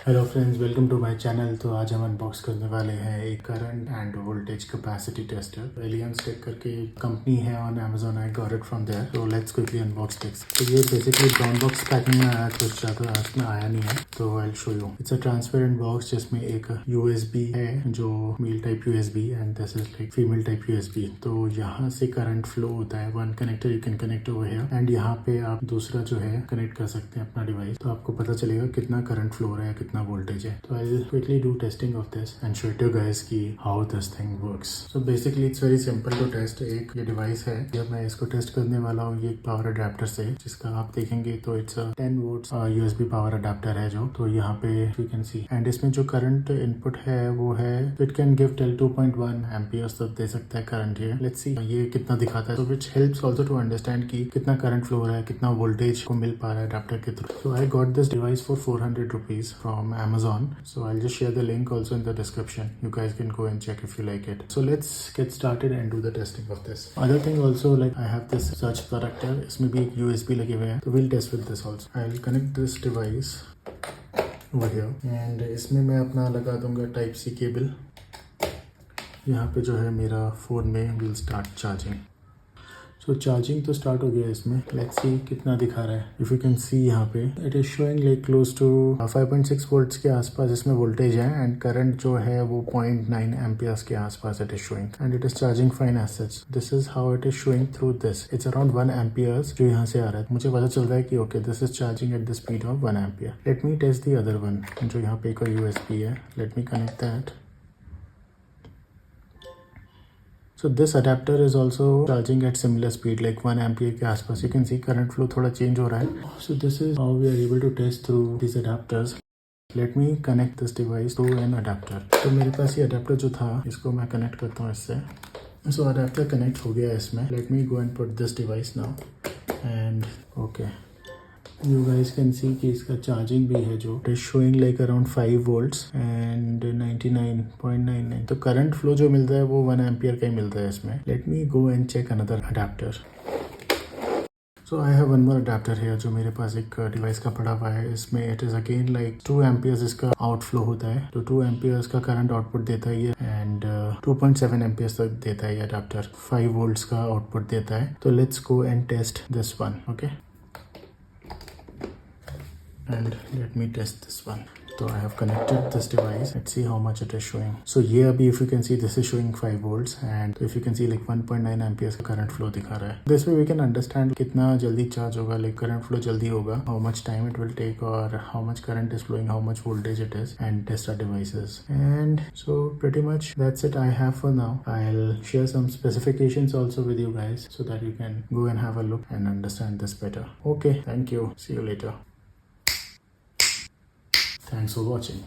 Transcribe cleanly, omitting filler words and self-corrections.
Hello friends, welcome to my channel. तो आज हम अनबॉक्स करने वाले हैं एक current and voltage capacity tester. Aliens Tech करके कंपनी है on Amazon। I got it from there. So let's quickly unbox this. तो ये बेसिकली ब्राउन बॉक्स पैकिंग में आया, कुछ ज़्यादा इसमें आया नहीं है, तो I will show you. It's a transparent box जिसमें एक USB है जो male type USB and this is like female type USB। तो यहाँ से करंट फ्लो होता है, one connector you can connect over here and यहाँ पे आप दूसरा जो है कनेक्ट कर सकते हैं अपना डिवाइस। तो आपको पता चलेगा कितना करंट फ्लो हो रहा है, कितना वोल्टेज है। तो I will quickly do testing of this and show you guys की how this thing works. So basically it's very simple to test. एक ये डिवाइस है, जब मैं इसको टेस्ट करने वाला हूँ, ये एक पावर अडेप्टर से, जिसका आप देखेंगे तो it's 10 volts USB power adapter है जो। तो यहाँ पे यू कैन सी एंड इसमें जो करंट इनपुट है वो है it can give till 2.1 amperes तक दे सकता है करंट। ये लेट्स सी ये कितना दिखाता है। तो which helps also to understand कि कितना करंट फ्लो हो रहा है, कितना वोल्टेज को मिल पा रहा है अडेप्टर के through. So I got this device for 400 rupees from Amazon. So I'll just share the link also in the description. You guys can go and check if you like it. So let's get started and do the testing of this. Other thing also, like I have this surge protector. इसमें भी एक USB लगे हुए हैं, तो we'll test with this also. I'll connect this device over here and इसमें मैं अपना लगा दूंगा Type C केबल। यहाँ पे जो है मेरा फोन में will start charging. So charging तो स्टार्ट हो गया इसमें। लेट्स सी कितना दिखा रहा है। इफ़ यू कैन सी यहाँ पे it is showing like close to 5.6 volts के आसपास इसमें वोल्टेज है एंड करंट जो है वो 0.9 एम्पियर्स के आसपास it is showing and it is charging fine as such. This is how it is showing through this. It's around 1 amperes जो यहाँ से आ रहा है। मुझे पता चल रहा है कि okay this is charging at the speed of 1 ampere. Let me test the other one जो यहाँ पे एक और USB है। Let me connect that. So this adapter is also charging at similar speed like 1 ampere के आसपास। You can see current flow थोड़ा change हो रहा है। So this is how we are able to test through these adapters. Let me connect this device to an adapter. तो मेरे पास ये adapter जो था इसको मैं connect करता हूँ इससे। So adapter connect हो गया इसमें। Let me go and put this device now and okay. You guys can see कि इसका चार्जिंग भी है जो it is showing like around 5 volts and 99.99। तो करंट फ्लो जो मिल रहा है वो 1 एम्पियर का ही मिल रहा है इसमें। Let me go and check another adapter. So I have one more adapter है जो मेरे पास एक डिवाइस का पड़ा हुआ है। इसमें it is again like 2 amperes इसका आउटफ्लो होता है। तो 2 एम्पियर्स का करंट आउटपुट देता है ये एंड 2.7 एम्पियर्स तक देता है ये अडेप्टर। 5 वोल्ट्स का आउटपुट देता है। तो let's go and test this one. Okay and let me test this one. So I have connected this device. Let's see how much it is showing. So ये अभी if you can see this is showing 5 volts and if you can see like 1.9 amperes का current flow दिखा रहा है। This way we can understand कितना जल्दी charge होगा, like current flow जल्दी होगा, how much time it will take और how much current is flowing, how much voltage it is and test our devices. And so pretty much that's it I have for now. I'll share some specifications also with you guys so that you can go and have a look and understand this better. Okay, thank you. See you later. Thanks for watching.